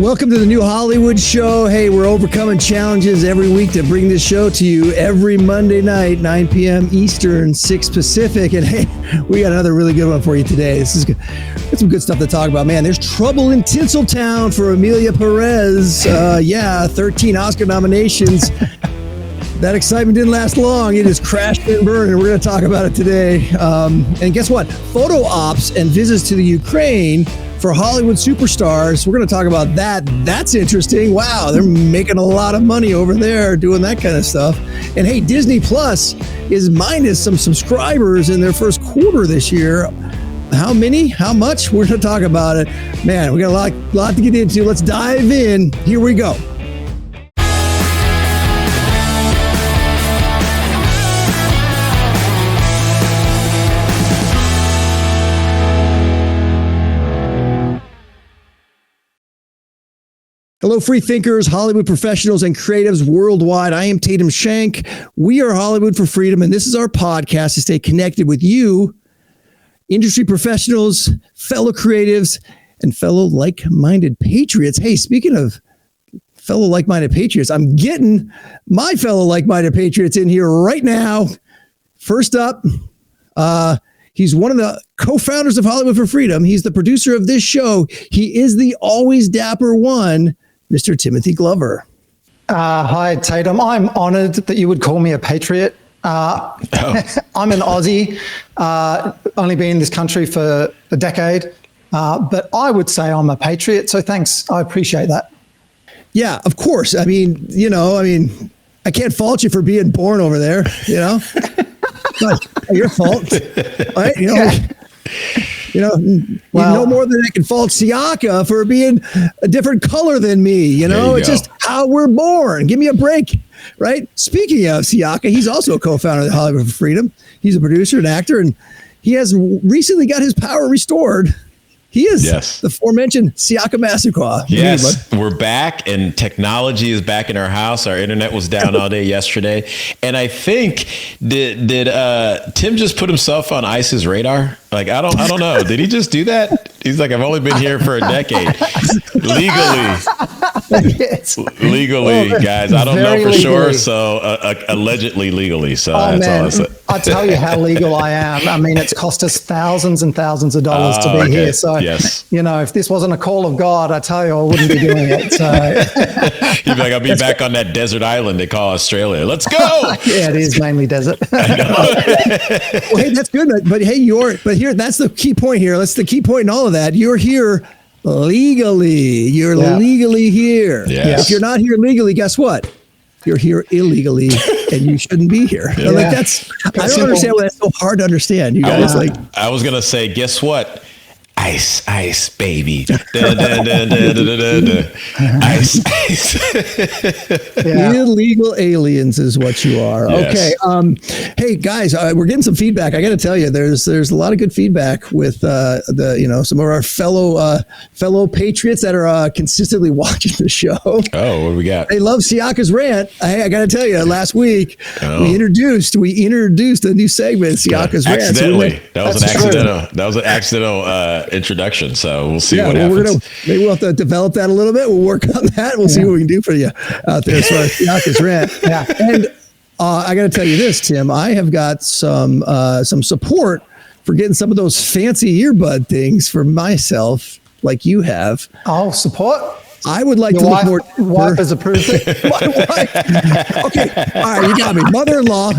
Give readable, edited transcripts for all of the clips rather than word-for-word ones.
Welcome to the New Hollywood Show. Hey, we're overcoming challenges every week to bring this show to you every Monday night, 9 p.m. Eastern, 6 Pacific. And hey, we got another really good one for you today. This is good. Got some good stuff to talk about. Man, there's trouble in Tinseltown for Emilia Perez. 13 Oscar nominations. That excitement didn't last long. It just crashed and burned, and we're going to talk about it today. And guess what? Photo ops and visits to the Ukraine for Hollywood superstars. We're going to talk about that. That's interesting. Wow, they're making a lot of money over there doing that kind of stuff. And hey, Disney Plus is minus some subscribers in their first quarter this year. How many? How much? We're going to talk about it. Man, we got a lot to get into. Let's dive in. Here we go. Hello, free thinkers, Hollywood professionals, and creatives worldwide. I am Tatum Shank. We are Hollywood for Freedom, and this is our podcast to stay connected with you, industry professionals, fellow creatives, and fellow like-minded patriots. Hey, speaking of fellow like-minded patriots, I'm getting my fellow like-minded patriots in here right now. First up, he's one of the co-founders of Hollywood for Freedom. He's the producer of this show. He is the always dapper one, Mr. Timothy Glover. Hi, Tatum. I'm honored that you would call me a patriot. I'm an Aussie, only been in this country for a decade, but I would say I'm a patriot, so thanks. I appreciate that. Yeah, of course. I mean, I can't fault you for being born over there, It's not your fault, right? No more than I can fault Siaka for being a different color than me. It's just how we're born. Give me a break, right? Speaking of Siaka, he's also a co-founder of Hollywood for Freedom. He's a producer and actor, and he has recently got his power restored. He is the aforementioned Siaka Massaquoi. Yes, we're back, and technology is back in our house. Our internet was down all day yesterday, and I think did Tim just put himself on ICE's radar? Like I don't know. Did he just do that? He's like, I've only been here for a decade, legally, guys. I don't know for sure. So allegedly legally. So that's all I said. I tell you how legal I am. I mean, it's cost us thousands and thousands of dollars to be here. So, if this wasn't a call of God, I tell you, I wouldn't be doing it. So He'd be like, I'll be back on that desert island they call Australia. Let's go. Yeah, it is mainly desert. Well, hey, that's good. But hey, that's the key point here. That's the key point in all of that. You're here legally. You're legally here. Yes. If you're not here legally, guess what? You're here illegally, and you shouldn't be here. I don't understand why that's so hard to understand. You guys I was gonna say, guess what? Ice, baby. Ice. Illegal aliens is what you are. Yes. Okay. Hey guys, we're getting some feedback. I got to tell you, there's a lot of good feedback with some of our fellow patriots that are consistently watching the show. Oh, what do we got? They love Siaka's rant. Hey, I got to tell you, last week we introduced a new segment, Siaka's rant. Accidentally. That was an accidental introduction, so we'll see what happens. Maybe we'll have to develop that a little bit. We'll work on that. We'll see what we can do for you out there as far as Siaka's rant. And I got to tell you this, Tim. I have got some support for getting some of those fancy earbud things for myself, like you have. Oh, support. I would like to look more. Wife has approved it. My wife. Okay, all right, you got me. Mother-in-law.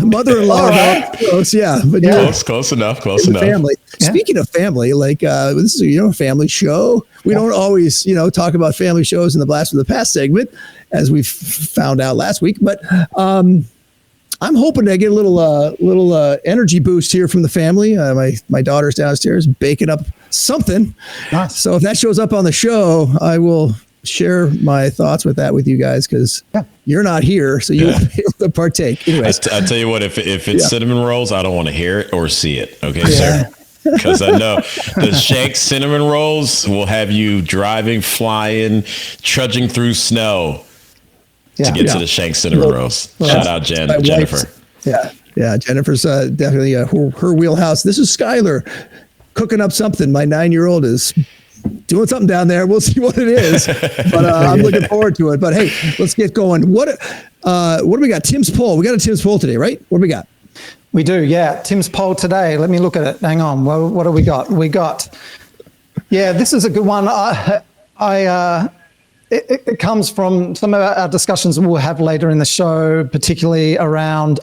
Right. Close, but close enough. Family. Yeah. Speaking of family, this is a family show. We don't always talk about family shows in the Blast from the Past segment, as we found out last week. But I'm hoping to get a little energy boost here from the family. My daughter's downstairs baking up something. Nice. So if that shows up on the show, I will share my thoughts with you guys, because you're not here, so you won't be able to partake. Anyways, I tell you what, if it's cinnamon rolls, I don't want to hear it or see it. Okay, sir. Because I know the Shank cinnamon rolls will have you driving, flying, trudging through snow to get to the Shank cinnamon rolls. Shout out Jennifer. Yeah, Jennifer's definitely her wheelhouse. This is Skylar cooking up something. My 9-year-old is doing something down there. We'll see what it is, but I'm looking forward to it. But hey, let's get going. What do we got? Tim's poll. We got a Tim's poll today, right? What do we got? We do, yeah. Tim's poll today. Let me look at it. Hang on. What do we got? This is a good one. It comes from some of our discussions we'll have later in the show, particularly around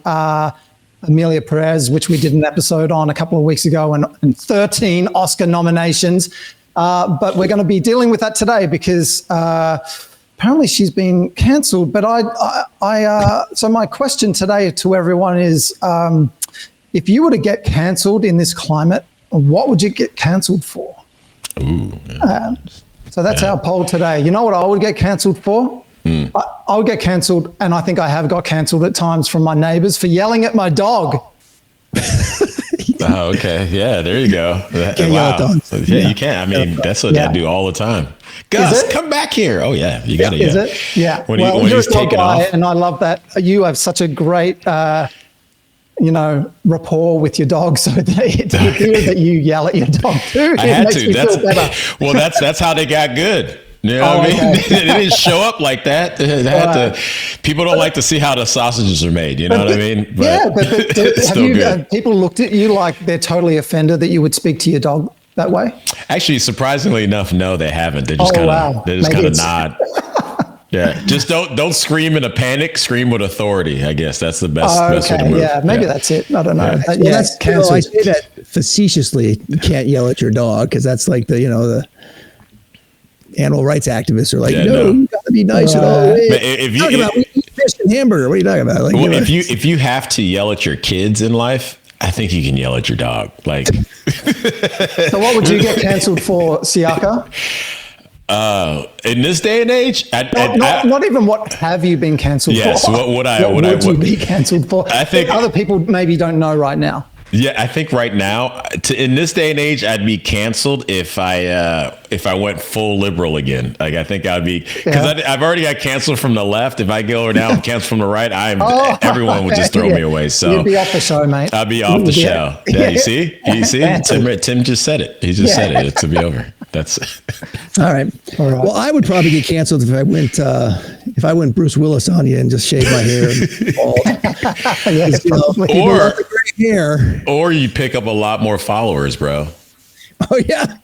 Amelia Perez, which we did an episode on a couple of weeks ago, and 13 Oscar nominations. But we're going to be dealing with that today because apparently she's been cancelled. But so my question today to everyone is, if you were to get cancelled in this climate, what would you get cancelled for? Ooh. So that's our poll today. You know what I would get cancelled for? I would get cancelled, and I think I have got cancelled at times from my neighbours for yelling at my dog. Oh, okay. Yeah, there you go. Can't yell at dogs. Yeah, you can. I mean, that's what I do all the time. Gus, come back here. Oh, yeah, you got to. Is it? Yeah. When he's taking off. And I love that. You have such a great, rapport with your dog, so that it's good that you yell at your dog too. I had to. Well, that's how they got good. You know what I mean? Okay. They didn't show up like that. They had to. People don't like to see how the sausages are made. You know what I mean? But have people looked at you like they're totally offended that you would speak to your dog that way? Actually, surprisingly enough, no, they haven't. They just kind of nod. Yeah, just don't scream in a panic. Scream with authority. I guess that's the best way to move. Yeah, maybe that's it. I don't know. Yeah. That's cancelled. I say that facetiously. You can't yell at your dog because that's like the animal rights activists are like, no, you got to be nice at all. If you talking about we eat fish and hamburger, what are you talking about? Like, well, if you have to yell at your kids in life, I think you can yell at your dog. Like, so what would you get cancelled for, Siaka? In this day and age, not even what have you been cancelled for? Yes, what would you be cancelled for? I think other people maybe don't know right now. Yeah, I think right now, in this day and age, I'd be canceled if I went full liberal again. Like, I think I'd be, because I've already got canceled from the left. If I go over now and cancel from the right, everyone would just throw me away. So you'd be off the show, mate. I'd be off the show. Yeah, you see, Tim just said it. He just said it to be over. That's all right. Well, I would probably get canceled if I went Bruce Willis on you and just shaved my hair and bald. Or you pick up a lot more followers, bro. Oh yeah.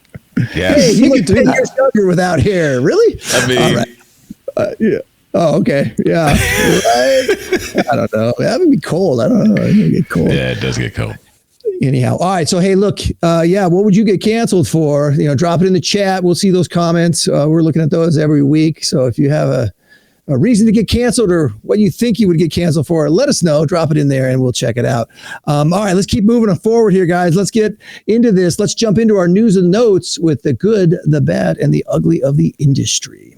Yes. Hey, you can do 10 years younger without hair. Really? I mean, all right. Yeah. Oh, okay. Yeah. Right. I don't know. That would be cold. I don't know. It would get cold. Yeah, it does get cold. Anyhow, all right. So, hey, look, what would you get canceled for? Drop it in the chat. We'll see those comments. We're looking at those every week. So if you have a reason to get canceled or what you think you would get canceled for, let us know. Drop it in there and we'll check it out. All right, let's keep moving forward here, guys. Let's get into this. Let's jump into our news and notes with the good, the bad, and the ugly of the industry.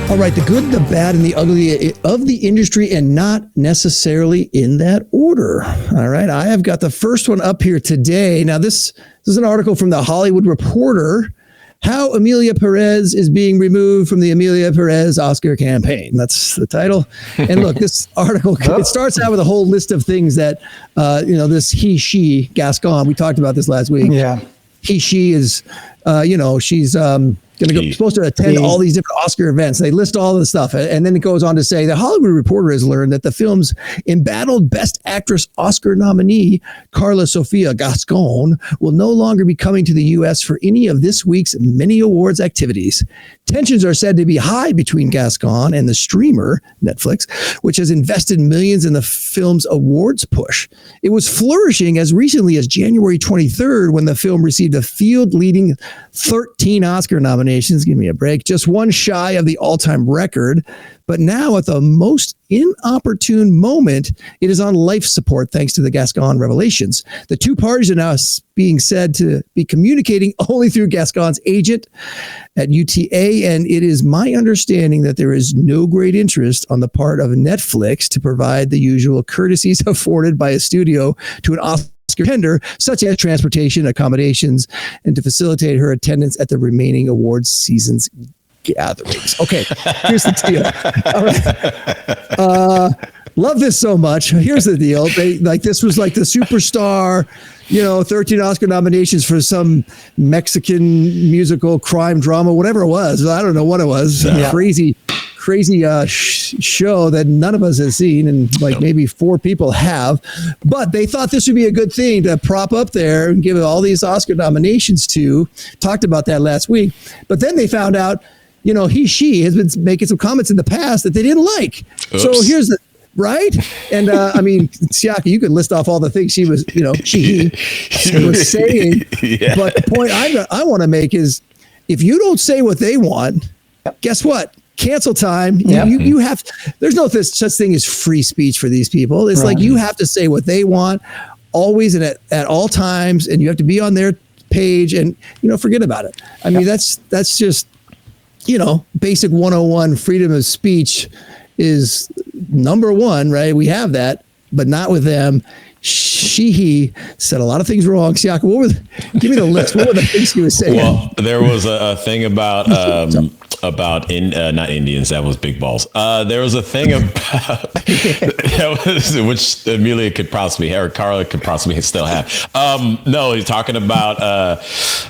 All right, the good, the bad, and the ugly of the industry, and not necessarily in that order. All right, I have got the first one up here today. Now, this is an article from the Hollywood Reporter, how Amelia Perez is being removed from the Amelia Perez Oscar campaign. That's the title. And look, this article, it starts out with a whole list of things that, this he, she, Gascon, we talked about this last week. Yeah. He, she is, she's supposed to attend all these different Oscar events. They list all of the stuff. And then it goes on to say the Hollywood Reporter has learned that the film's embattled Best Actress Oscar nominee, Carla Sofia Gascon, will no longer be coming to the U.S. for any of this week's many awards activities. Tensions are said to be high between Gascon and the streamer, Netflix, which has invested millions in the film's awards push. It was flourishing as recently as January 23rd when the film received a field-leading 13 Oscar nominations. Give me a break. Just one shy of the all-time record. But now at the most inopportune moment, it is on life support thanks to the Gascon revelations. The two parties are now being said to be communicating only through Gascon's agent at UTA, and it is my understanding that there is no great interest on the part of Netflix to provide the usual courtesies afforded by a studio to an Oscar contender, such as transportation, accommodations, and to facilitate her attendance at the remaining awards season's gatherings. Okay, here's the deal. All right. love this so much. Here's the deal. This was like the superstar, 13 Oscar nominations for some Mexican musical crime drama, whatever it was. I don't know what it was. Yeah. Crazy show that none of us have seen, and maybe 4 people have. But they thought this would be a good thing to prop up there and give all these Oscar nominations to. Talked about that last week. But then they found out, she has been making some comments in the past that they didn't like. Oops. So here's the right. And Siaka, you could list off all the things she was, she was saying. Yeah. But the point I want to make is, if you don't say what they want, guess what? Cancel time. Yep. You have. There's no such thing as free speech for these people. It's like you have to say what they want, always and at all times, and you have to be on their page, and forget about it. I mean, that's just. Basic 101 freedom of speech is number one, right? We have that, but not with them. He said a lot of things wrong. Siaka, give me the list. What were the things he was saying? Well, there was a thing about not Indians. That was big balls. There was a thing about which Amelia could possibly, or Carla could possibly still have. No, he's talking about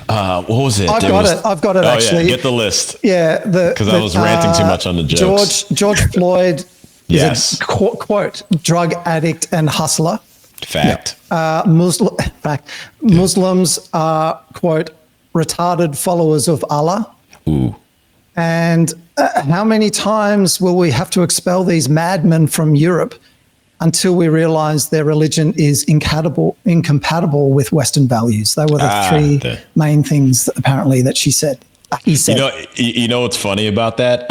what was it? I've got it. Actually, yeah. Get the list. Yeah, because I was ranting too much on the jokes. George Floyd. Yes. Is a quote, drug addict and hustler. Fact. Muslims are, quote, retarded followers of Allah. Ooh. And how many times will we have to expel these madmen from Europe until we realize their religion is incompatible with Western values? They were the 3 main things apparently that he said. You know what's funny about that?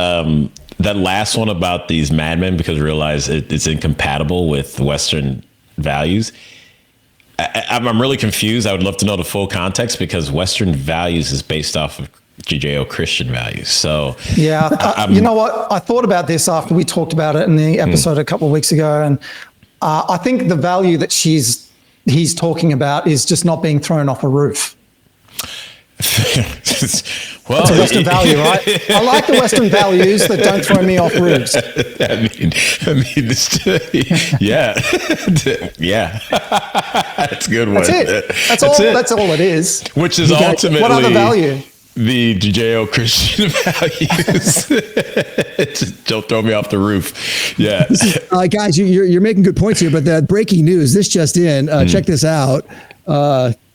That last one about these madmen, because realize it's incompatible with Western values. I'm really confused. I would love to know the full context, because Western values is based off of Judeo-Christian values. So yeah, you know what? I thought about this after we talked about it in the episode a couple of weeks ago, and I think the value that he's talking about is just not being thrown off a roof. Well, it's a Western value, right? I like the Western values that don't throw me off roofs. Yeah. That's a good one. That's it. That's all it is. Which is ultimately what other value? The Judeo-Christian values. Just don't throw me off the roof. Yeah. Guys, you're making good points here, but the breaking news, this just in, check this out.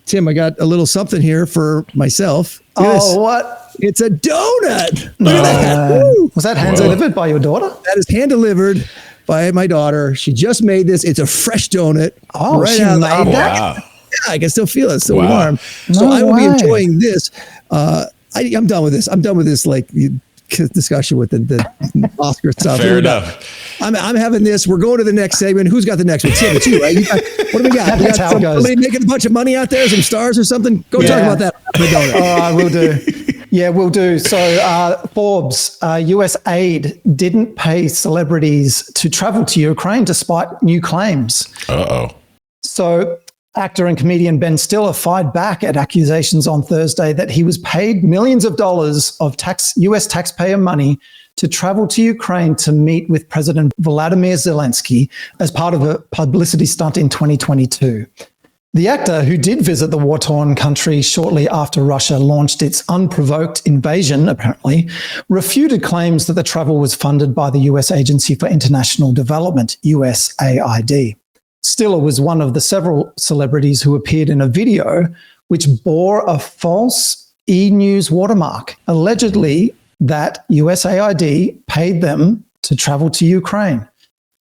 Tim, I got a little something here for myself. What? It's a donut. Look at that. Was that hand delivered by your daughter? That is hand delivered by my daughter. She just made this. It's a fresh donut. Oh, right out. Wow. Yeah, I can still feel it. It's still warm. So I will be enjoying this. I'm done with this. I'm done with this discussion with the Oscar stuff. Fair enough. I'm having this. We're going to the next segment. Who's got the next one? Tim, it's you, right? What do we got? That's how it goes. Somebody making a bunch of money out there, some stars or something? Go talk about that. I will do. Yeah, we'll do. So Forbes, USAID didn't pay celebrities to travel to Ukraine despite new claims. Uh-oh. So actor and comedian Ben Stiller fired back at accusations on Thursday that he was paid millions of dollars of US taxpayer money to travel to Ukraine to meet with President Vladimir Zelensky as part of a publicity stunt in 2022. The actor, who did visit the war-torn country shortly after Russia launched its unprovoked invasion, apparently, refuted claims that the travel was funded by the US Agency for International Development, USAID. Stiller was one of the several celebrities who appeared in a video which bore a false e-news watermark, allegedly that USAID paid them to travel to Ukraine.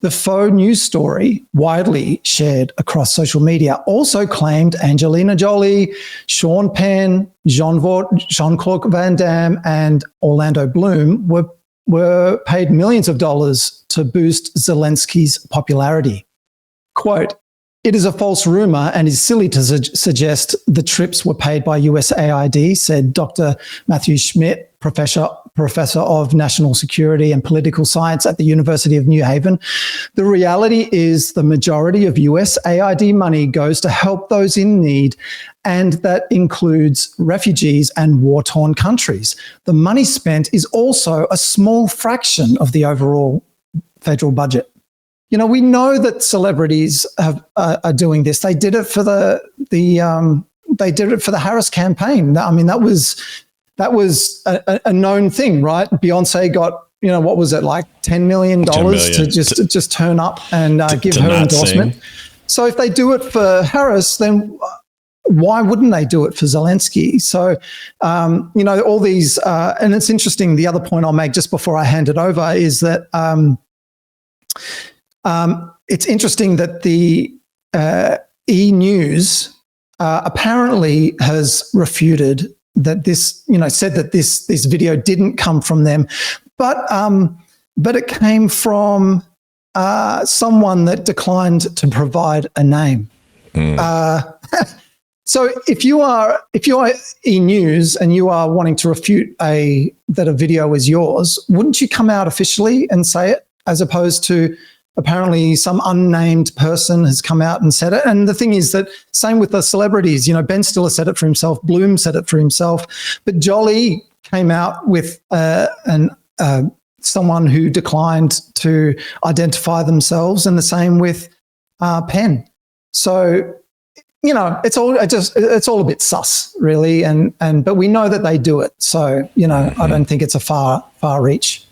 The faux news story, widely shared across social media, also claimed Angelina Jolie, Sean Penn, Jean-Claude Van Damme, and Orlando Bloom were paid millions of dollars to boost Zelensky's popularity. Quote, "It is a false rumor and is silly to suggest the trips were paid by USAID," said Dr. Matthew Schmidt, professor of national security and political science at the University of New Haven. "The reality is the majority of USAID money goes to help those in need, and that includes refugees and war-torn countries. The money spent is also a small fraction of the overall federal budget." we know that celebrities are doing this. They did it for the Harris campaign. I mean, that was a known thing, right? Beyonce got, what was it, like $10 million to just turn up and give her endorsement. Sing. So if they do it for Harris, then why wouldn't they do it for Zelensky? So, all these, and it's interesting. The other point I'll make just before I hand it over is that it's interesting that the E-News apparently has refuted that this, said that this video didn't come from them, but it came from someone that declined to provide a name. So if you are E-News and you are wanting to refute that a video is yours, wouldn't you come out officially and say it, as opposed to apparently some unnamed person has come out and said it? And the thing is that same with the celebrities. Ben Stiller said it for himself, Bloom said it for himself, but Jolie came out with someone who declined to identify themselves, and the same with Penn. So, it's all a bit sus, really, but we know that they do it. So, I don't think it's a far reach.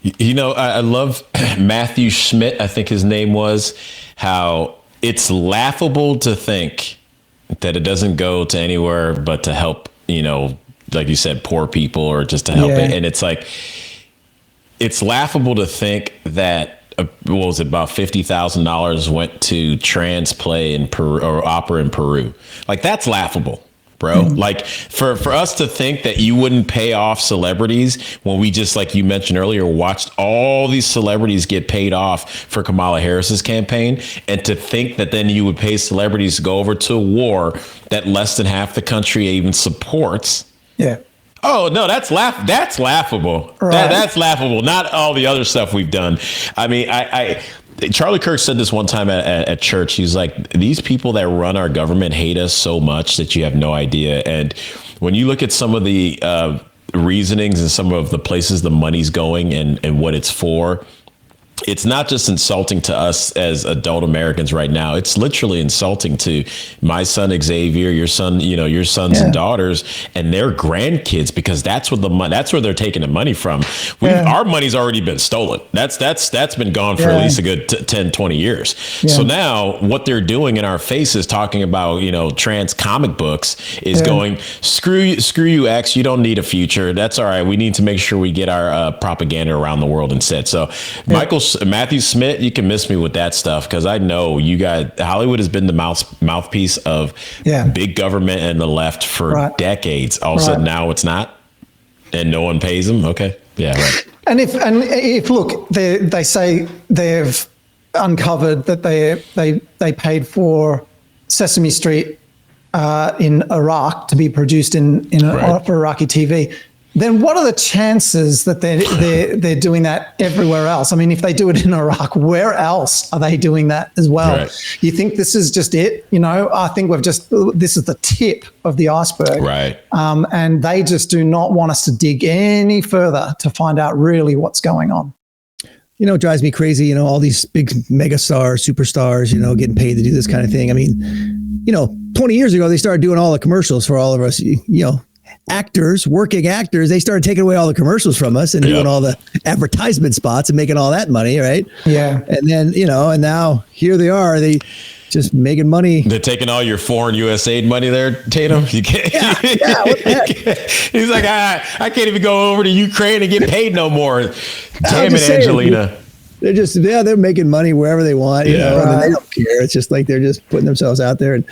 I love Matthew Schmidt, I think his name was, how it's laughable to think that it doesn't go to anywhere but to help, like you said, poor people, or just to help it. And it's like, it's laughable to think that what was it, about $50,000 went to trans play in Peru, or opera in Peru. Like, that's laughable, bro. Like, for us to think that you wouldn't pay off celebrities when we just, like you mentioned earlier, watched all these celebrities get paid off for Kamala Harris's campaign, and to think that then you would pay celebrities to go over to a war that less than half the country even supports. Yeah. Oh, no, that's laughable. Right. That's laughable. Not all the other stuff we've done. I mean, Charlie Kirk said this one time at church. He's like, these people that run our government hate us so much that you have no idea. And when you look at some of the reasonings and some of the places the money's going and what it's for, it's not just insulting to us as adult Americans right now. It's literally insulting to my son Xavier, your son, your sons and daughters, and their grandkids, because that's where they're taking the money from. Our money's already been stolen. That's been gone for at least a good 10, 20 years. So now what they're doing in our faces, talking about, trans comic books, is going, screw you, X, you don't need a future. That's all right. We need to make sure we get our propaganda around the world instead. So Matthew Smith, you can miss me with that stuff, because I know Hollywood has been the mouthpiece of big government and the left for decades. All of a sudden now it's not, and no one pays them. Okay, yeah, right. And if look, they say they've uncovered that they paid for Sesame Street in Iraq to be produced for Iraqi TV. Then what are the chances that they're doing that everywhere else? I mean, if they do it in Iraq, where else are they doing that as well? Right. You think this is just it? I think this is the tip of the iceberg. Right. And they just do not want us to dig any further to find out really what's going on. It drives me crazy, all these big mega stars, superstars, getting paid to do this kind of thing. I mean, 20 years ago, they started doing all the commercials for all of us, working actors. They started taking away all the commercials from us and doing all the advertisement spots and making all that money, right? Yeah. And then, and now here they are. They just making money. They're taking all your foreign USAID money there, Tatum. You can't. Yeah, what the heck? He's like, I can't even go over to Ukraine and get paid no more. Damn it, Angelina. They're just, they're making money wherever they want, and they don't care. It's just like they're just putting themselves out there. And,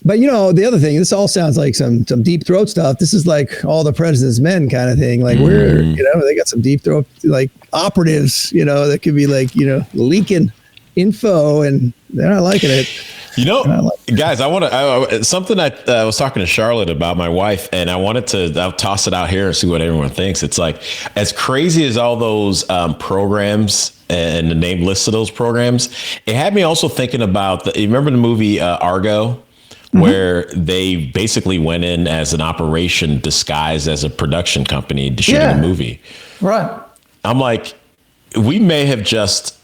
but the other thing, this all sounds like some deep throat stuff. This is like all the president's men kind of thing. Like they got some deep throat, like operatives, that could be like, leaking info, and they're not liking it. Guys, I want to something I was talking to Charlotte about, my wife, and I'll toss it out here and see what everyone thinks. It's like, as crazy as all those programs and the name list of those programs, it had me also thinking about you remember the movie Argo, where they basically went in as an operation disguised as a production company to shoot a movie. Right. I'm like, we may have just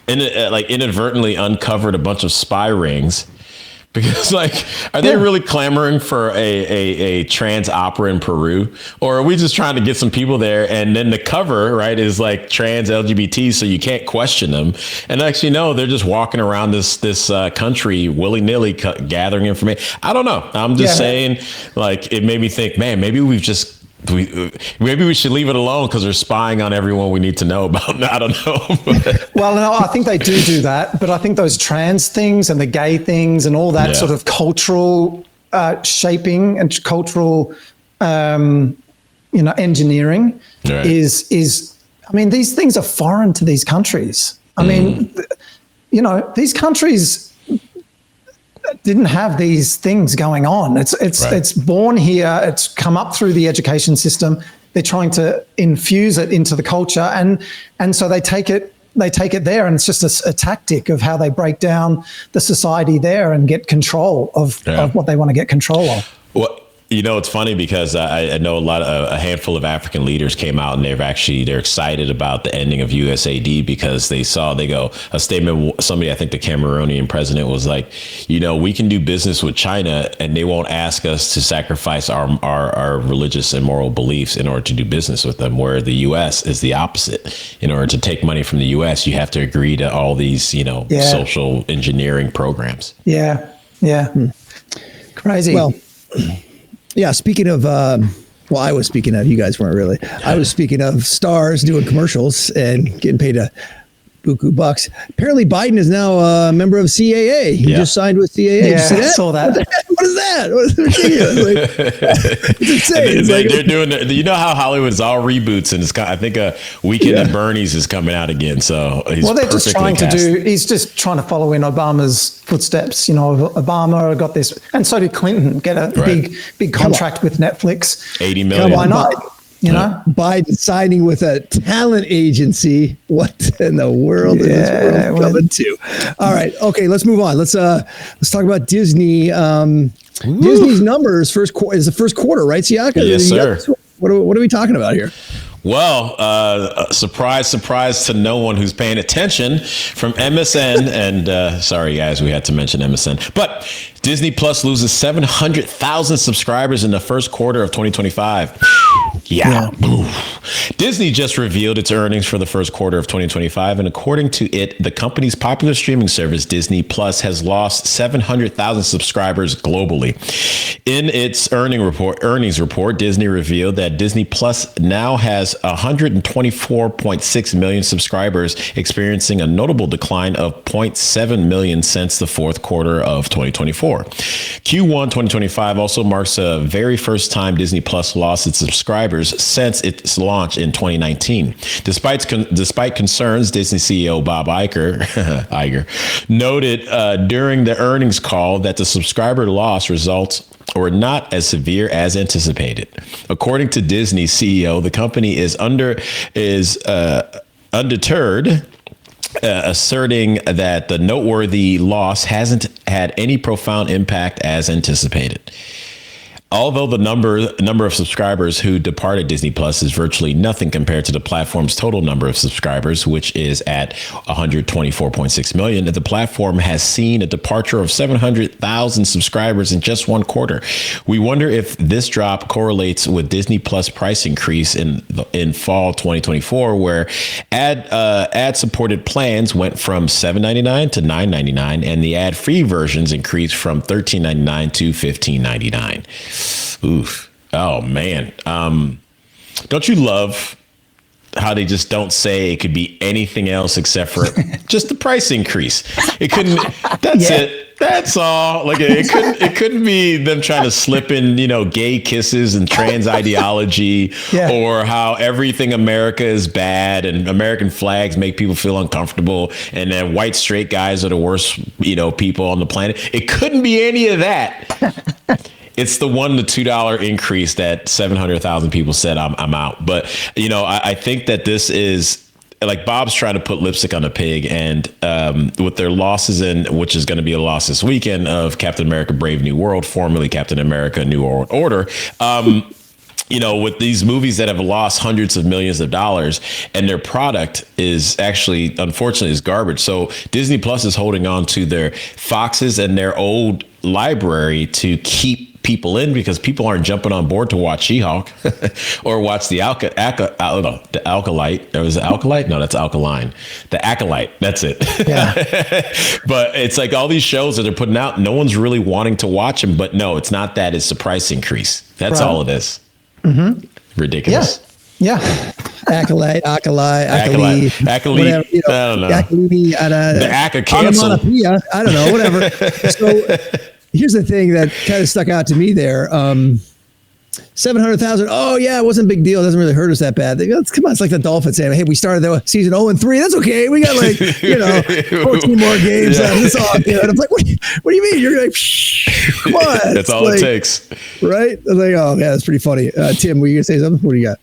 inadvertently uncovered a bunch of spy rings. Because, like, are they really clamoring for a trans opera in Peru? Or are we just trying to get some people there? And then the cover, right, is like trans LGBT, so you can't question them. And actually, no, they're just walking around this country willy-nilly gathering information. I don't know. I'm just saying, like, it made me think, man, maybe we should leave it alone because they're spying on everyone we need to know about. I don't know. Well, no, I think they do that, but I think those trans things and the gay things and all that sort of cultural shaping and cultural, engineering is. I mean, these things are foreign to these countries. I mean, these countries didn't have these things going on. It's born here. It's come up through the education system. They're trying to infuse it into the culture, and so they take it there, and it's just a tactic of how they break down the society there and get control of what they want to get control of. Well, it's funny because I know a handful of African leaders came out and they're excited about the ending of USAID because they go a statement. Somebody, I think the Cameroonian president was like, we can do business with China and they won't ask us to sacrifice our religious and moral beliefs in order to do business with them. Where the U.S. is the opposite. In order to take money from the U.S., you have to agree to all these, social engineering programs. Yeah. Crazy. Well. Yeah, speaking of, I was speaking of, you guys weren't really. I was speaking of stars doing commercials and getting paid a buku bucks. Apparently, Biden is now a member of CAA. He just signed with CAA. Yeah, I saw that. What is that? What is it's insane. They're doing. You know how Hollywood is all reboots, and I think a Weekend at Bernie's is coming out again. So they're just trying to do. He's just trying to follow in Obama's footsteps. Obama got this, and so did Clinton. Get a big contract with Netflix. $80 million. Why not? Biden signing with a talent agency. What in the world is this world coming to? All right. Okay. Let's move on. Let's talk about Disney. Disney's numbers is the first quarter, right, Siaka? Yes, sir. What are we talking about here? Well, surprise to no one who's paying attention from MSN. And sorry, guys, we had to mention MSN. But Disney Plus loses 700,000 subscribers in the first quarter of 2025. Yeah. Disney just revealed its earnings for the first quarter of 2025. And according to it, the company's popular streaming service, Disney Plus, has lost 700,000 subscribers globally. In its earnings report, Disney revealed that Disney Plus now has 124.6 million subscribers, experiencing a notable decline of 0.7 million since the fourth quarter of 2024. Q1 2025 also marks the very first time Disney Plus lost its subscribers since its launch in 2019. Despite concerns, Disney CEO Bob Iger noted during the earnings call that the subscriber loss results were not as severe as anticipated. According to Disney CEO, the company is undeterred, asserting that the noteworthy loss hasn't had any profound impact as anticipated. Although the number of subscribers who departed Disney Plus is virtually nothing compared to the platform's total number of subscribers, which is at 124.6 million, the platform has seen a departure of 700,000 subscribers in just one quarter. We wonder if this drop correlates with Disney Plus price increase in fall 2024, where ad-supported plans went from $7.99 to $9.99, and the ad-free versions increased from $13.99 to $15.99. Oof. Oh, man. Don't you love how they just don't say it could be anything else except for just the price increase? It couldn't. That's it. That's all. Like it couldn't be them trying to slip in, gay kisses and trans ideology, or how everything America is bad and American flags make people feel uncomfortable, and then white straight guys are the worst, people on the planet. It couldn't be any of that. It's the $1 to $2 increase that 700,000 people said I'm out. But, I think that this is like Bob's trying to put lipstick on a pig, and with their losses which is going to be a loss this weekend of Captain America Brave New World, formerly Captain America New World Order. with these movies that have lost hundreds of millions of dollars and their product is actually, unfortunately, is garbage. So Disney Plus is holding on to their Foxes and their old library to keep people in, because people aren't jumping on board to watch She-Hulk or watch the Alkalite. Or was it Alkalite? No, that's Alkaline. The Acolyte. That's it. Yeah. But it's like all these shows that they're putting out, no one's really wanting to watch them. But no, it's not that. It's the price increase. That's all it is. Mm-hmm. Ridiculous. Yeah. Acolyte, whatever, I don't know. The Aka cancel. I don't know, whatever. So here's the thing that kind of stuck out to me there. 700,000. Oh yeah, it wasn't a big deal. It doesn't really hurt us that bad. Come on, it's like the Dolphins saying, "Hey, we started the season 0-3. That's okay. We got 14 more games. That's all good." I'm like, what do you mean? You're like, come on. That's all it takes, right? I was like, oh yeah, that's pretty funny. Tim, were you gonna say something? What do you got?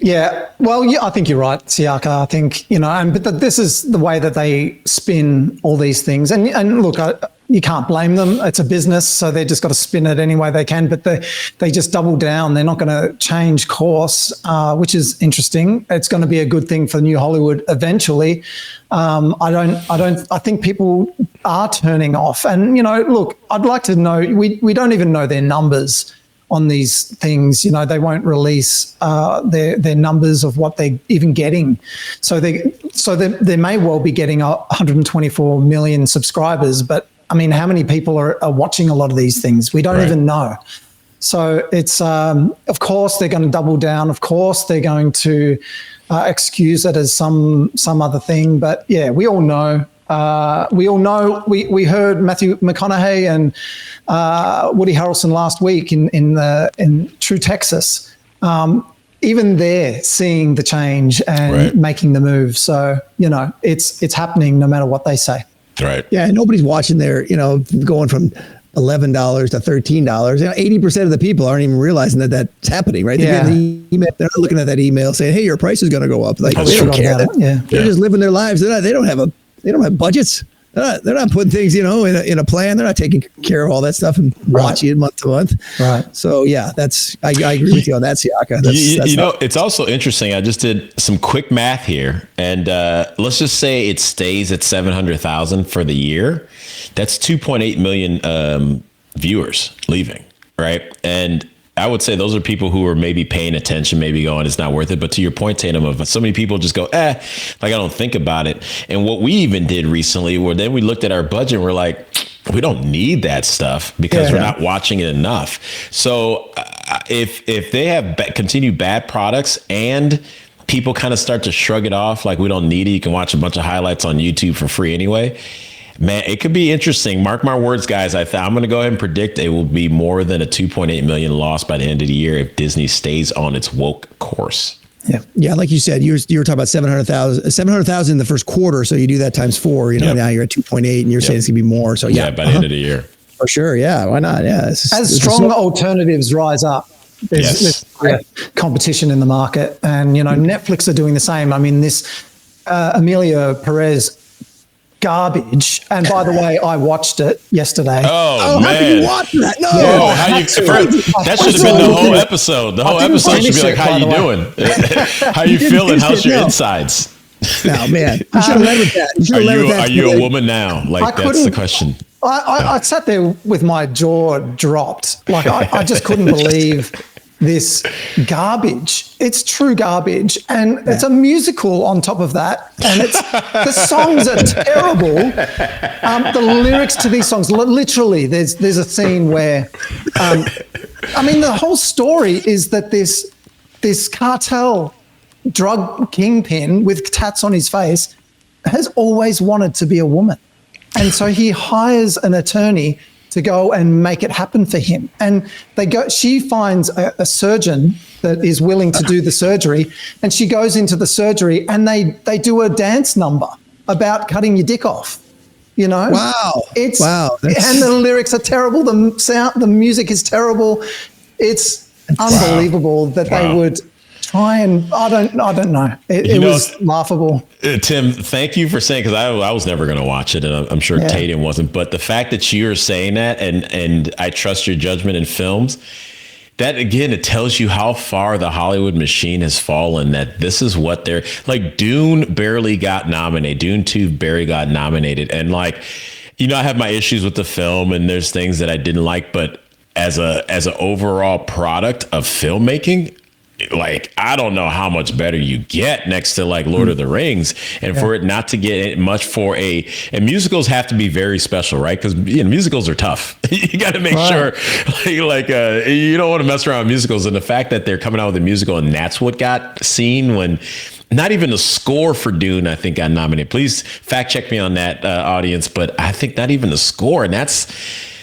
Yeah, well, yeah, I think you're right, Siaka. I think, but this is the way that they spin all these things. And look, you can't blame them. It's a business, so they just got to spin it any way they can. But they just double down. They're not going to change course, which is interesting. It's going to be a good thing for New Hollywood eventually. I think people are turning off. And look, I'd like to know. We don't even know their numbers on these things. They won't release their numbers of what they're even getting. So they may well be getting 124 million subscribers, but I mean, how many people are watching a lot of these things? We don't even know. So it's, of course, they're going to double down. Of course, they're going to excuse it as some other thing. But yeah, we all know. We heard Matthew McConaughey and Woody Harrelson last week in True Texas. Even they're seeing the change and making the move. So it's happening no matter what they say. Right. Yeah, nobody's watching their going from $11 to $13. 80% of the people aren't even realizing that that's happening, right? They're getting the email, they're not looking at that email saying, "Hey, your price is going to go up." Like, they don't care. They're just living their lives. They don't have budgets. They're not putting things, in a plan. They're not taking care of all that stuff and watching it month to month. Right. So yeah, I agree with you on that, Siaka. It's also interesting. I just did some quick math here, and let's just say it stays at 700,000 for the year. That's 2.8 million viewers leaving, right? And I would say those are people who are maybe paying attention, maybe going, it's not worth it. But to your point, Tatum, of so many people just go, like I don't think about it. And what we even did recently, where then we looked at our budget and we're like, we don't need that stuff because we're not watching it enough. So if they have continued bad products and people kind of start to shrug it off, like we don't need it, you can watch a bunch of highlights on YouTube for free anyway. Man, it could be interesting. Mark my words, guys. I'm going to go ahead and predict it will be more than a 2.8 million loss by the end of the year if Disney stays on its woke course. Yeah. Like you said, you were talking about 700,000 in the first quarter. So you do that times 4, now you're at 2.8 and you're saying it's gonna be more. So by the end of the year. For sure. Yeah. Why not? Yeah. As strong alternatives rise up, there's competition in the market, and, Netflix are doing the same. I mean, this Amelia Perez garbage. And by the way, I watched it yesterday. Oh man. How can you watch that? No. That should have been the whole episode. The whole episode should be like, how you doing? How you feeling? How's your insides? No, man. You should have led with that. Are you a woman now? Like, that's the question. I sat there with my jaw dropped. Like, I just couldn't believe this garbage. It's true garbage, and it's a musical on top of that, and the songs are terrible. The lyrics to these songs, literally, there's a scene where the whole story is that this cartel drug kingpin with tats on his face has always wanted to be a woman, and so he hires an attorney to go and make it happen for him. And she finds a surgeon that is willing to do the surgery, and she goes into the surgery and they do a dance number about cutting your dick off. Wow. And the lyrics are terrible. The music is terrible. It's unbelievable that they would try and I don't know. It was laughable. Tim, thank you for saying, because I was never going to watch it, and I'm sure Tatum wasn't. But the fact that you're saying that, and I trust your judgment in films, that again, it tells you how far the Hollywood machine has fallen, that this is what they're like. Dune barely got nominated. Dune 2 barely got nominated. And like, you know, I have my issues with the film and there's things that I didn't like, but as an overall product of filmmaking, like, I don't know how much better you get next to like Lord of the Rings, and for it not to get much for and musicals have to be very special, right? Because musicals are tough. You got to make sure you don't want to mess around with musicals. And the fact that they're coming out with a musical and that's what got seen when not even the score for Dune, I think, got nominated. Please fact check me on that, audience. But I think not even the score. And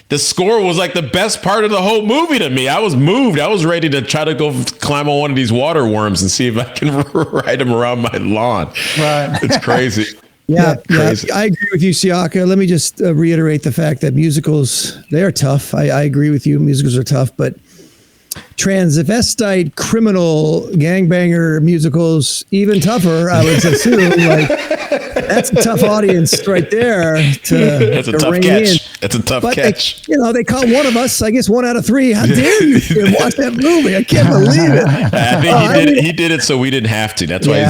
the score was like the best part of the whole movie to me. I was moved. I was ready to try to go climb on one of these water worms and see if I can ride them around my lawn. Right. It's crazy. Yeah, I agree with you, Siaka. Let me just reiterate the fact that musicals, they are tough. I agree with you. Musicals are tough, but transvestite, criminal, gangbanger musicals, even tougher, I would assume. Like, that's a tough audience right there. That's a tough catch. That's a tough catch. They caught one of us, I guess 1 out of 3. How dare you watch that movie? I can't believe it. I think he did it so we didn't have to. That's why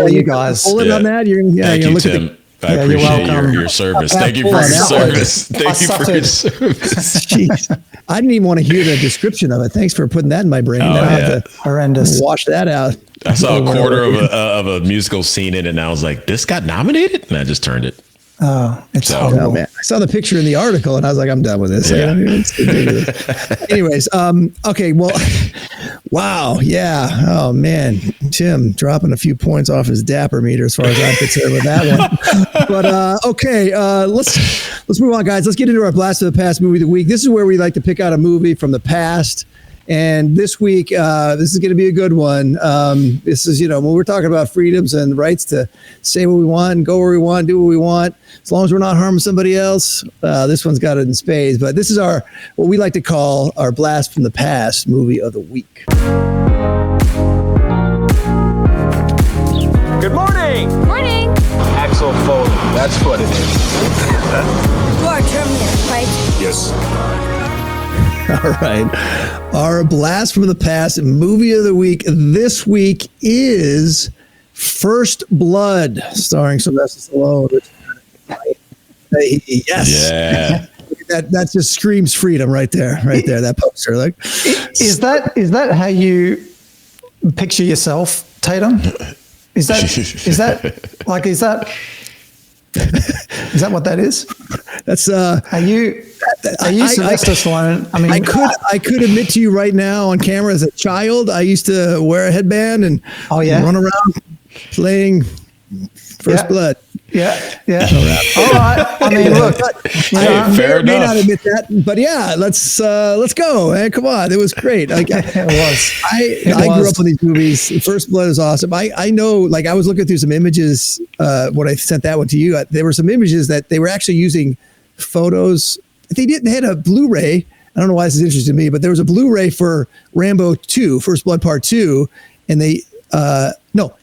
you guys. Hold it on that. Thank you, Tim. I appreciate your service. Thank you for your service. Thank you for your service. Jeez. I didn't even want to hear the description of it. Thanks for putting that in my brain. I have to horrendous. Wash that out. I saw a quarter of a musical scene in it, and I was like, "This got nominated," and I just turned it. Oh, it's horrible. Oh, man. I saw the picture in the article, and I was like, "I'm done with this." Yeah. Anyways, okay. Well, wow. Yeah. Oh man, Tim dropping a few points off his dapper meter as far as I'm concerned with that one. But okay, let's move on, guys. Let's get into our blast of the past movie of the week. This is where we like to pick out a movie from the past. And this week, this is going to be a good one. This is, when we're talking about freedoms and rights to say what we want and go where we want, do what we want, as long as we're not harming somebody else. This one's got it in spades. But this is what we like to call our blast from the past movie of the week. Good morning. Morning. Axel Foley. That's what it is. You are Terminator, right? Yes. All right. Our blast from the past movie of the week this week is First Blood, starring Sylvester Stallone. Yes. Yeah. That just screams freedom right there. That poster. Like, is that how you picture yourself, Tatum? Is that what that is? That's Are you Sylvester Stallone? I mean, I could admit to you right now on camera, as a child, I used to wear a headband and run around playing First Blood. Yeah. All right. I mean, look. Fair enough. May not admit that, but yeah, let's go. Man, come on, it was great. Like, it was. I grew up on these movies. First Blood is awesome. I know. Like, I was looking through some images when I sent that one to you. There were some images that they were actually using photos. They had a Blu-ray. I don't know why this is interesting to me, but there was a Blu-ray for Rambo 2, First Blood Part 2, and they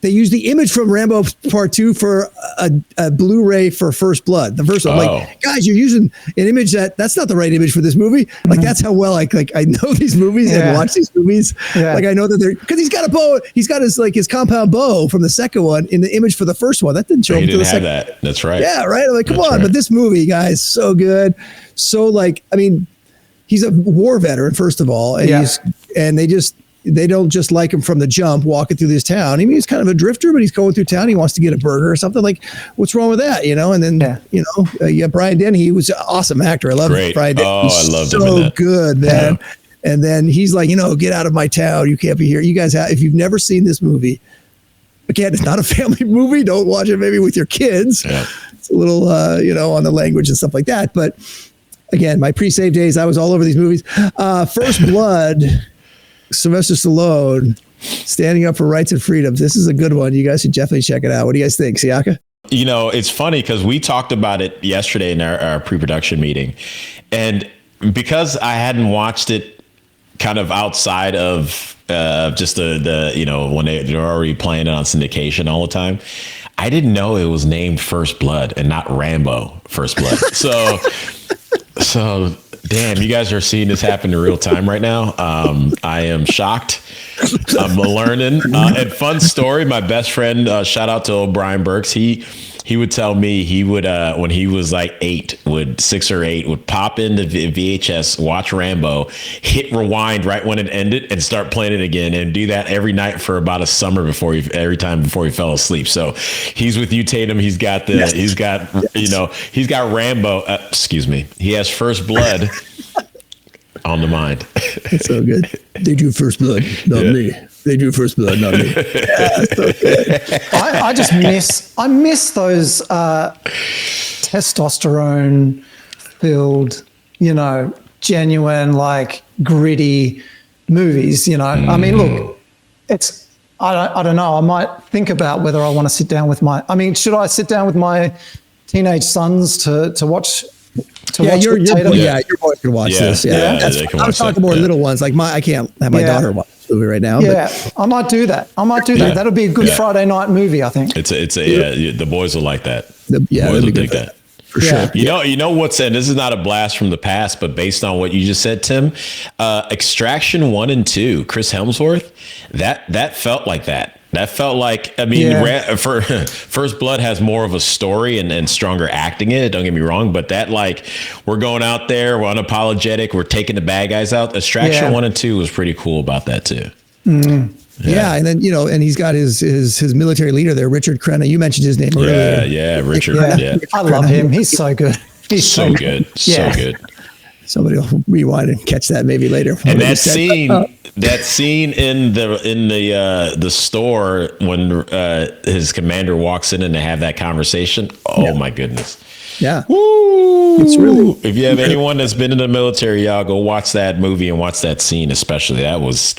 used the image from Rambo Part 2 for a Blu-ray for First Blood. The first one, like, guys, you're using an image that's not the right image for this movie. Like, that's how well I know these movies and watch these movies. Yeah. Like, I know that because he's got a bow. He's got his compound bow from the second one in the image for the first one. That didn't show up to the second. That. That's right. Yeah, right. I'm like, come on. Right. But this movie, guys, so good. So, he's a war veteran, first of all, and they don't just like him from the jump walking through this town. I mean, he's kind of a drifter, but he's going through town. He wants to get a burger or something. Like, what's wrong with that? And then, you got Brian Denny. He was an awesome actor. I love Brian Denny. Oh, I loved him. So good, man. Yeah. And then he's like, get out of my town. You can't be here. You guys if you've never seen this movie, again, it's not a family movie. Don't watch it maybe with your kids. Yeah. It's a little, on the language and stuff like that. But again, my pre-save days, I was all over these movies. First Blood, Sylvester Stallone, standing up for rights and freedom. This is a good one. You guys should definitely check it out. What do you guys think, Siaka? It's funny because we talked about it yesterday in our pre-production meeting. And because I hadn't watched it kind of outside of just the when they're already playing it on syndication all the time, I didn't know it was named First Blood and not Rambo First Blood. So Damn, you guys are seeing this happen in real time right now. I am shocked. I'm learning. And fun story, my best friend, shout out to old Brian Burks. He would tell me he would, when he was like 6 or 8, would pop into VHS, watch Rambo, hit rewind right when it ended and start playing it again, and do that every night for about a summer before he fell asleep. So he's with you, Tatum. He's got he's got Rambo. Excuse me. He has First Blood on the mind. It's so good. They do First Blood, not me. They do First Blood, not me. Yeah, so good. I just miss those testosterone filled, genuine, like gritty movies. I mean, look, I don't know. I might think about whether I want to sit down with should I sit down with my teenage sons to watch? Your boys can watch this. Yeah, I was talking more little ones. Like I can't have my daughter watch this movie right now. Yeah, but I might do that. That'll be a good Friday night movie, I think. The boys will like that. The boys will dig that. For sure. You know what's in this is not a blast from the past, but based on what you just said, Tim, Extraction 1 and 2, Chris Hemsworth, that felt like that. That felt like, First Blood has more of a story and stronger acting in it. Don't get me wrong, but that we're going out there, we're unapologetic, we're taking the bad guys out. Extraction 1 and 2 was pretty cool about that too. Mm-hmm. Yeah, and then and he's got his military leader there, Richard Crenna. You mentioned his name earlier. Yeah, Richard. Yeah. I love him. He's so good. He's so good. So good. Somebody will rewind and catch that maybe later. And that scene in the store when his commander walks in and they have that conversation. Oh my goodness. Yeah. Woo! It's really. If you have anyone that's been in the military, y'all go watch that movie and watch that scene, especially. That was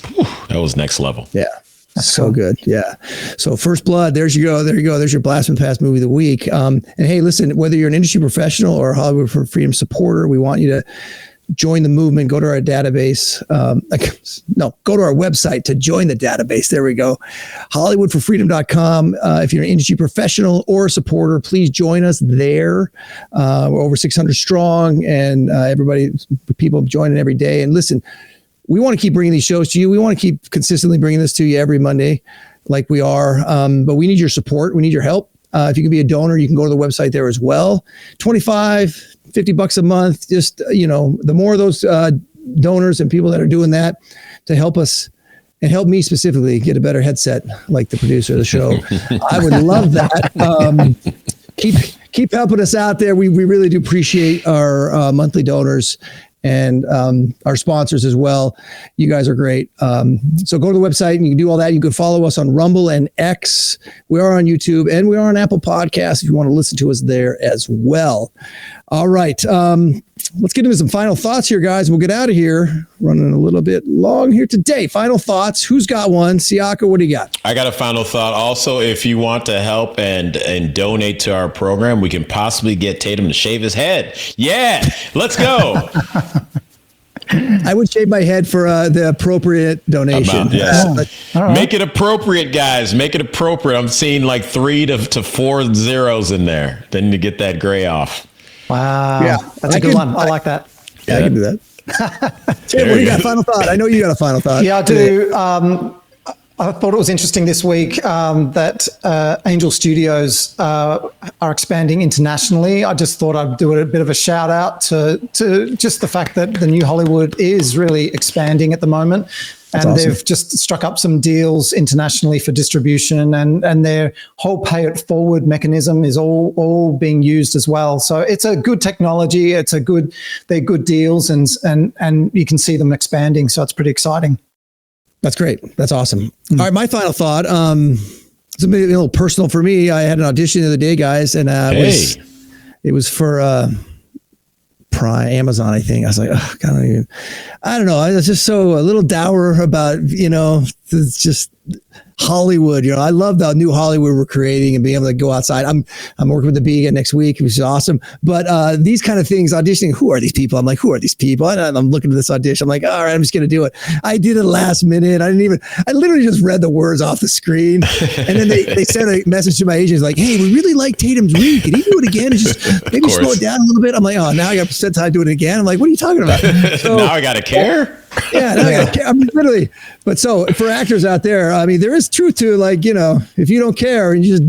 next level. Yeah. That's so good. Yeah. So First Blood, there you go. There's your Blast from the Past movie of the week. And hey, listen, whether you're an industry professional or a Hollywood for Freedom supporter, we want you to join the movement. Go to our database. Go to our website to join the database. There we go. HollywoodForFreedom.com. If you're an industry professional or a supporter, please join us there. We're over 600 strong, and people joining every day. And listen, we want to keep bringing these shows to you. We want to keep consistently bringing this to you every Monday like we are. But we need your support. We need your help. If you can be a donor, you can go to the website there as well. $25-$50 a month. Just, the more of those donors and people that are doing that to help us and help me specifically get a better headset like the producer of the show. I would love that. Keep helping us out there. We really do appreciate our monthly donors and our sponsors as well. You guys are great. So go to the website and you can do all that. You can follow us on Rumble and X. We are on YouTube and we are on Apple Podcasts if you want to listen to us there as well. All right. Let's get into some final thoughts here, guys. We'll get out of here. Running a little bit long here today. Final thoughts. Who's got one? Siaka, what do you got? I got a final thought. Also, if you want to help and donate to our program, we can possibly get Tatum to shave his head. Yeah, let's go. I would shave my head for the appropriate donation. Right. Make it appropriate, guys. Make it appropriate. I'm seeing like 3 to 4 zeros in there. Then you get that gray off. Wow. Yeah, that's a good one. I like that. Yeah, I can do that. Tim, what do you got? Final thought. I know you got a final thought. Yeah, I do. I thought it was interesting this week that Angel Studios are expanding internationally. I just thought I'd do a bit of a shout out to just the fact that the New Hollywood is really expanding at the moment. And awesome. They've just struck up some deals internationally for distribution, and their whole pay it forward mechanism is all being used as well. So it's a good technology. They're good deals, and you can see them expanding. So it's pretty exciting. That's great. That's awesome. All right, my final thought. It's a little personal for me. I had an audition the other day, guys, and it was for Prime, Amazon, I think. I was like, oh, God, I don't know. I was just a little dour about, it's just Hollywood. I love the new Hollywood we're creating and being able to go outside. I'm working with the Bee again next week, which is awesome. But these kind of things, auditioning, who are these people? I'm like, who are these people? And I'm looking at this audition. I'm like, all right, I'm just going to do it. I did it last minute. I literally just read the words off the screen. And then they sent a message to my agents like, hey, we really like Tatum's read. Can you do it again? And just maybe slow it down a little bit. I'm like, oh, now I got to spend time doing it again. I'm like, what are you talking about? So, now I got to care. Yeah, now I got to care. I mean, literally. But so for actors out there, I mean, there is truth to, like, if you don't care and you just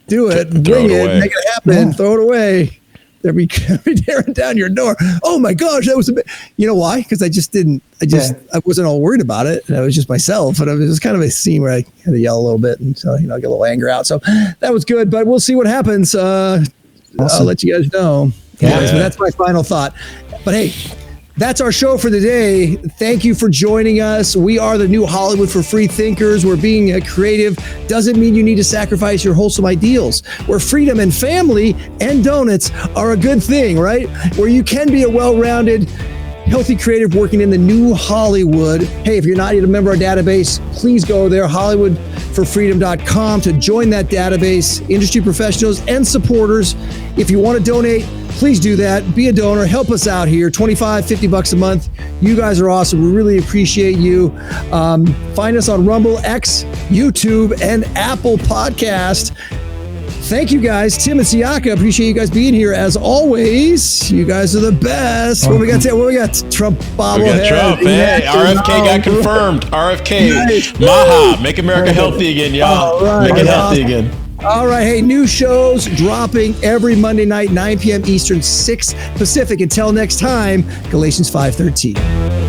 do it, bring it, make it happen, throw it away. They'll be tearing down your door. Oh my gosh, that was a bit. You know why? Because I wasn't all worried about it. And I was just myself. And it was kind of a scene where I had to yell a little bit, and so I get a little anger out. So that was good. But we'll see what happens. Awesome. I'll let you guys know. Yeah, so that's my final thought. But hey, that's our show for the day. Thank you for joining us. We are the new Hollywood for free thinkers. We're being creative doesn't mean you need to sacrifice your wholesome ideals. Where freedom and family and donuts are a good thing, right? Where you can be a well-rounded, healthy creative working in the new Hollywood. Hey, if you're not yet a member of our database, please go there, hollywoodforfreedom.com, to join that database. Industry professionals and supporters. If you want to donate, please do that. Be a donor. Help us out here. $25, $50 a month. You guys are awesome. We really appreciate you. Find us on Rumble, X, YouTube, and Apple Podcast. Thank you guys. Tim and Siaka, appreciate you guys being here as always. You guys are the best. What we got? Trump bobblehead. We got Trump. Hey, RFK got confirmed. RFK. Nice. Maha. Make America healthy again, y'all. Right. Make it healthy again. All right. Hey, new shows dropping every Monday night, 9 p.m. Eastern, 6 Pacific. Until next time, Galatians 5:13.